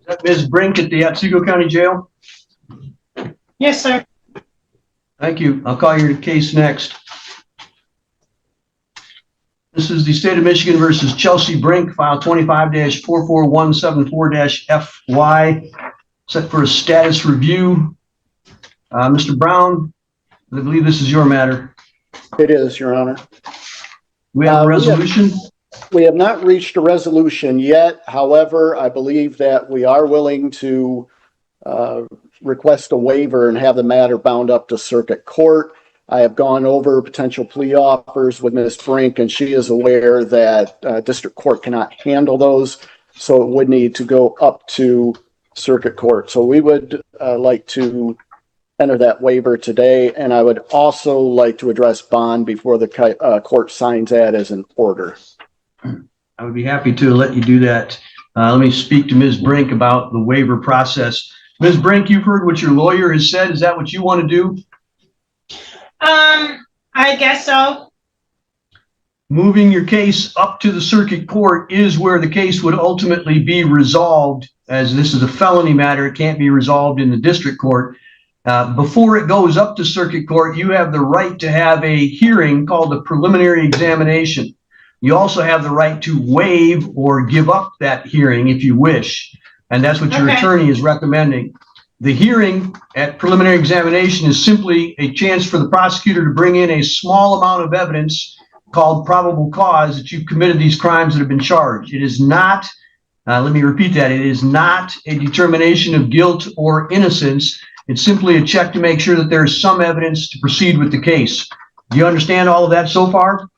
that Ms. Brink at the Otsego County Jail? Yes, sir. Thank you. I'll call your case next. This is the State of Michigan versus Chelsea Brink, file 25-44174-FY, set for a status review. Mr. Brown, I believe this is your matter. It is, Your Honor. We have a resolution? We have not reached a resolution yet. However, I believe that we are willing to request a waiver and have the matter bound up to circuit court. I have gone over potential plea offers with Ms. Brink, and she is aware that district court cannot handle those, so it would need to go up to circuit court. So we would like to enter that waiver today, and I would also like to address bond before the court signs that as an order. I would be happy to let you do that. Let me speak to Ms. Brink about the waiver process. Ms. Brink, you've heard what your lawyer has said. Is that what you want to do? I guess so. Moving your case up to the circuit court is where the case would ultimately be resolved. As this is a felony matter, it can't be resolved in the district court. Before it goes up to circuit court, you have the right to have a hearing called a preliminary examination. You also have the right to waive or give up that hearing if you wish, and that's what your attorney is recommending. The hearing at preliminary examination is simply a chance for the prosecutor to bring in a small amount of evidence called probable cause that you've committed these crimes that have been charged. It is not, let me repeat that, it is not a determination of guilt or innocence. It's simply a check to make sure that there is some evidence to proceed with the case. Do you understand all of that so far?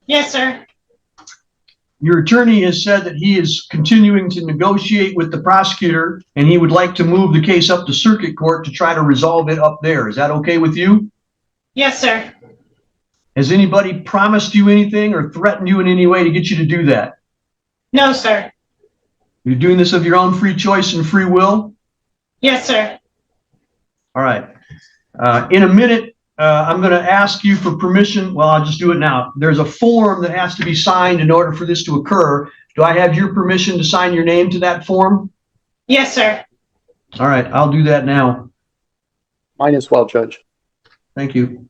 Yes, sir. Your attorney has said that he is continuing to negotiate with the prosecutor and he would like to move the case up to circuit court to try to resolve it up there. Is that okay with you? Yes, sir. Has anybody promised you anything or threatened you in any way to get you to do that? No, sir. You're doing this of your own free choice and free will? Yes, sir. All right. In a minute, I'm going to ask you for permission. Well, I'll just do it now. There's a form that has to be signed in order for this to occur. Do I have your permission to sign your name to that form? Yes, sir. All right. I'll do that now. Mine as well, Judge. Thank you.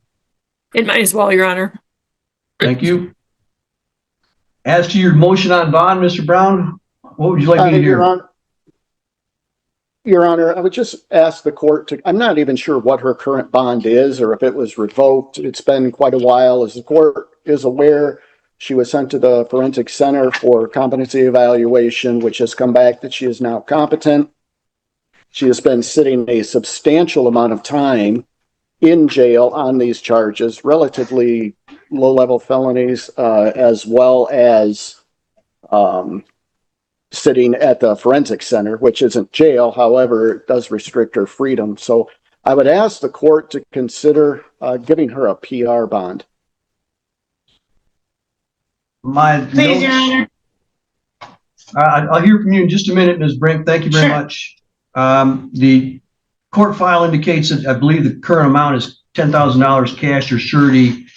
It might as well, Your Honor. Thank you. As to your motion on bond, Mr. Brown, what would you like me to do? Your Honor, I would just ask the court to, I'm not even sure what her current bond is or if it was revoked. It's been quite a while. As the court is aware, she was sent to the Forensic Center for competency evaluation, which has come back that she is now competent. She has been sitting a substantial amount of time in jail on these charges, relatively low-level felonies, as well as sitting at the Forensic Center, which isn't jail. However, it does restrict her freedom. So I would ask the court to consider giving her a PR bond. Please, Your Honor. I'll hear from you in just a minute, Ms. Brink. Thank you very much. The court file indicates that I believe the current amount is $10,000 cash or surety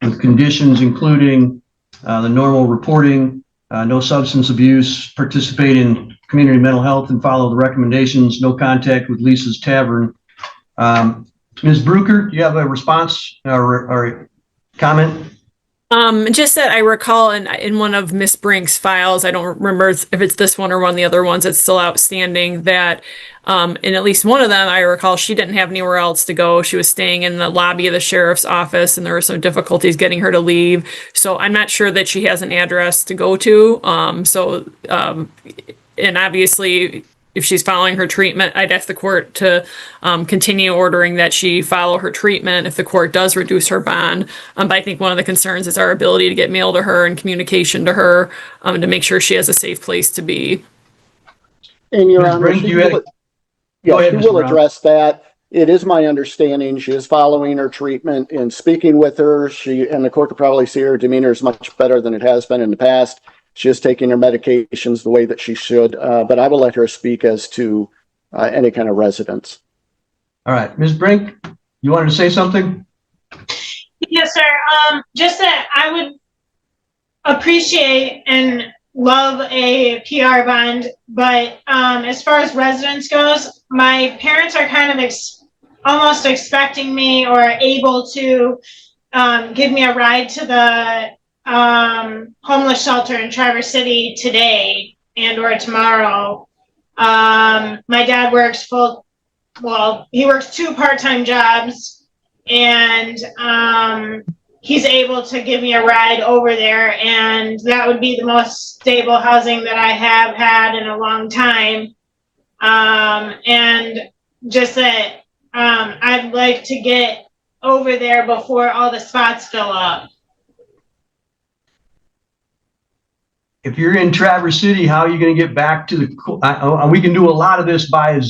with conditions including the normal reporting, no substance abuse, participate in community mental health and follow the recommendations, no contact with Lisa's Tavern. Ms. Brucker, do you have a response or comment? Just that I recall in one of Miss Brink's files, I don't remember if it's this one or one of the other ones that's still outstanding, that in at least one of them, I recall she didn't have anywhere else to go. She was staying in the lobby of the sheriff's office and there were some difficulties getting her to leave. So I'm not sure that she has an address to go to. And obviously, if she's following her treatment, I'd ask the court to continue ordering that she follow her treatment if the court does reduce her bond. But I think one of the concerns is our ability to get mail to her and communication to her to make sure she has a safe place to be. And Your Honor, she will address that. It is my understanding she is following her treatment and speaking with her. And the court could probably see her demeanor is much better than it has been in the past. She is taking her medications the way that she should, but I will let her speak as to any kind of residence. All right. Ms. Brink, you wanted to say something? Yes, sir. Just that I would appreciate and love a PR bond, but as far as residence goes, my parents are kind of almost expecting me or able to give me a ride to the homeless shelter in Traverse City today and or tomorrow. My dad works he works 2 part-time jobs, and he's able to give me a ride over there, and that would be the most stable housing that I have had in a long time. And just that I'd like to get over there before all the spots fill up. If you're in Traverse City, how are you going to get back to the? We can do a lot of this via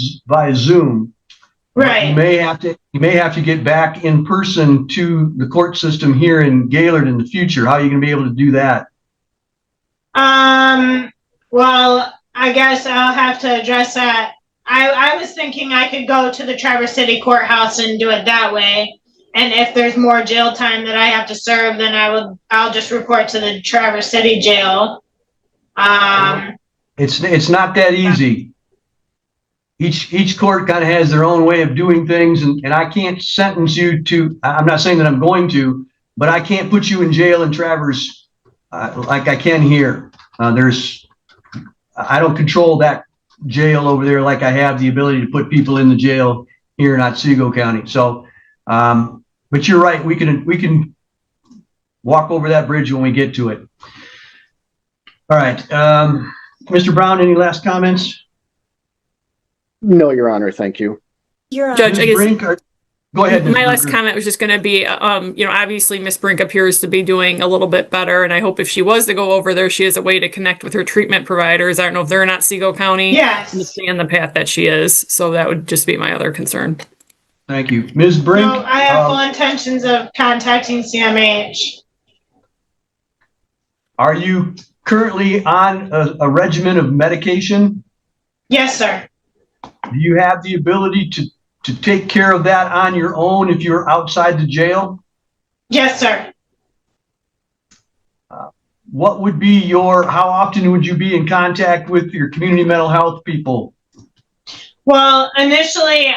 Zoom. Right. You may have to get back in person to the court system here in Gaylord in the future. How are you going to be able to do that? Well, I guess I'll have to address that. I was thinking I could go to the Traverse City courthouse and do it that way. And if there's more jail time that I have to serve, then I'll just report to the Traverse City jail. It's not that easy. Each court kind of has their own way of doing things, and I can't sentence you to. I'm not saying that I'm going to, but I can't put you in jail in Traverse like I can here. I don't control that jail over there like I have the ability to put people in the jail here in Otsego County. So, but you're right. We can walk over that bridge when we get to it. All right, Mr. Brown, any last comments? No, Your Honor, thank you. Judge, Ms. I guess Brink, go ahead. Ms. my last Brink. comment was just going to be, obviously Miss Brink appears to be doing a little bit better, and I hope if she was to go over there, she has a way to connect with her treatment providers. I don't know if they're in Otsego County. Yes. And stay on the path that she is. So that would just be my other concern. Thank you. Ms. Brink? No, I have full intentions of contacting CMH. Are you currently on a regimen of medication? Yes, sir. Do you have the ability to take care of that on your own if you're outside the jail? Yes, sir. What would be how often would you be in contact with your community mental health people? Well, initially,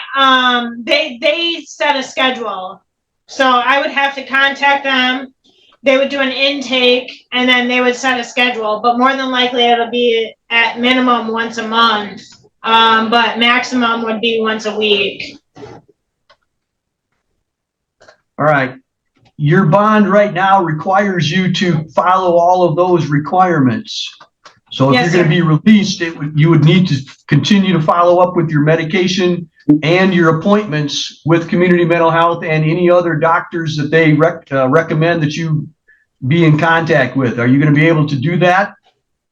they set a schedule. So I would have to contact them. They would do an intake, and then they would set a schedule. But more than likely, it'll be at minimum once a month. But maximum would be once a week. All right. Your bond right now requires you to follow all of those requirements. So if Yes, you're going to be released, you would need to continue to follow up with your medication and your appointments with community mental health and any other doctors that they recommend that you be in contact with. Are you going to be able to do that?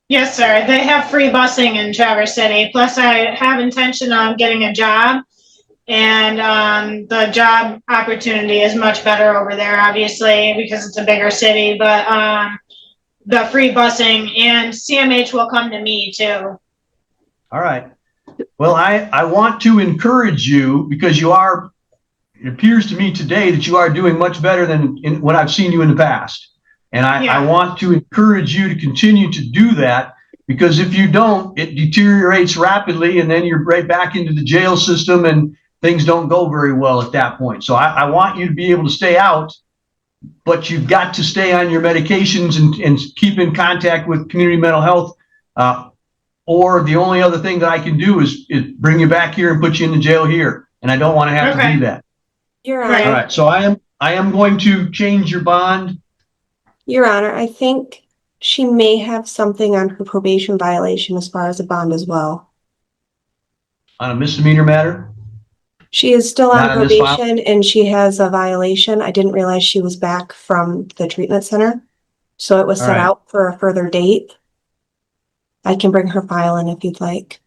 Yes, sir. They have free busing in Traverse City. Plus, I have intention on getting a job, and the job opportunity is much better over there, obviously, because it's a bigger city. But the free busing and CMH will come to me too. All right. Well, I want to encourage you because it appears to me today that you are doing much better than when I've seen you in the past. And I want to encourage you to continue to do that, because if you don't, it deteriorates rapidly and then you're right back into the jail system and things don't go very well at that point. So I want you to be able to stay out, but you've got to stay on your medications and keep in contact with community mental health. Or the only other thing that I can do is bring you back here and put you in the jail here. And I don't want to have to do that. Your Right. Honor, All right. So I am going to change your bond. Your Honor, I think she may have something on her probation violation as far as a bond as well. On a misdemeanor matter? She is still Not on on this file? probation and she has a violation. I didn't realize she was back from the treatment center. So it was All set right. out for a further date. I can bring her file in if you'd like.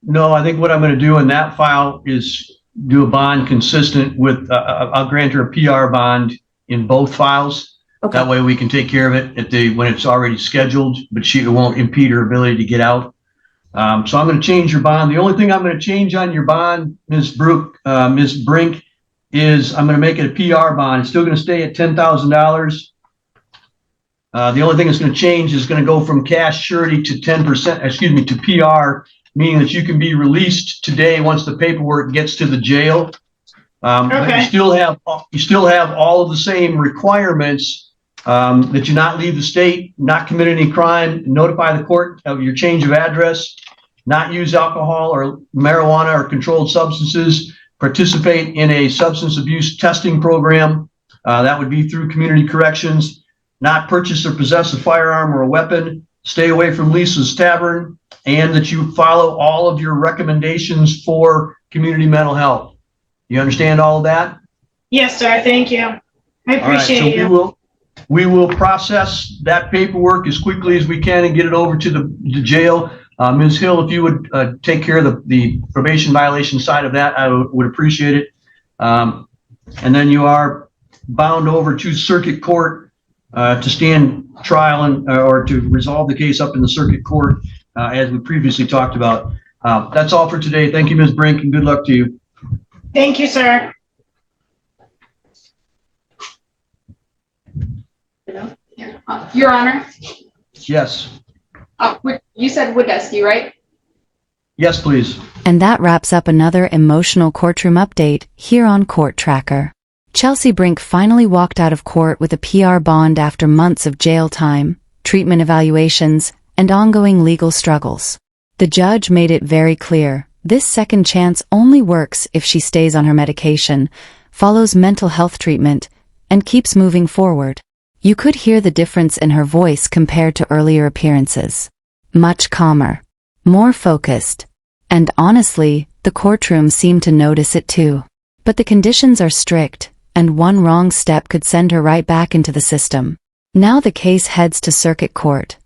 No, I think what I'm going to do in that file is do a bond consistent with, I'll grant her a PR bond in both files. Okay. That way we can take care of it when it's already scheduled, but it won't impede her ability to get out. So I'm going to change your bond. The only thing I'm going to change on your bond, Ms. Brink, is I'm going to make it a PR bond. It's still going to stay at $10,000. The only thing that's going to change is going to go from cash surety to 10%, to PR, meaning that you can be released today once the paperwork gets to the jail. But Okay. you still have all of the same requirements, that you not leave the state, not commit any crime, notify the court of your change of address, not use alcohol or marijuana or controlled substances, participate in a substance abuse testing program. That would be through community corrections, not purchase or possess a firearm or a weapon, stay away from Lisa's Tavern, and that you follow all of your recommendations for community mental health. You understand all of that? Yes, sir. Thank you. I appreciate you. We will process that paperwork as quickly as we can and get it over to the jail. Ms. Hill, if you would take care of the probation violation side of that, I would appreciate it. And then you are bound over to circuit court to stand trial or to resolve the case up in the circuit court, as we previously talked about. That's all for today. Thank you, Ms. Brink, and good luck to you. Thank you, sir. Your Honor, Yes. you said Woodesky, right? Yes, please. And that wraps up another emotional courtroom update here on Court Tracker. Chelsea Brink finally walked out of court with a PR bond after months of jail time, treatment evaluations, and ongoing legal struggles. The judge made it very clear, this second chance only works if she stays on her medication, follows mental health treatment, and keeps moving forward. You could hear the difference in her voice compared to earlier appearances. Much calmer, more focused, and honestly, the courtroom seemed to notice it too. But the conditions are strict, and one wrong step could send her right back into the system. Now the case heads to circuit court,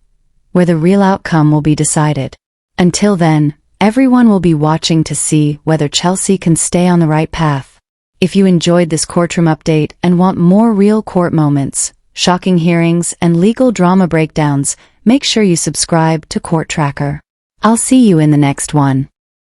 where the real outcome will be decided. Until then, everyone will be watching to see whether Chelsea can stay on the right path. If you enjoyed this courtroom update and want more real court moments, shocking hearings, and legal drama breakdowns, make sure you subscribe to Court Tracker. I'll see you in the next one.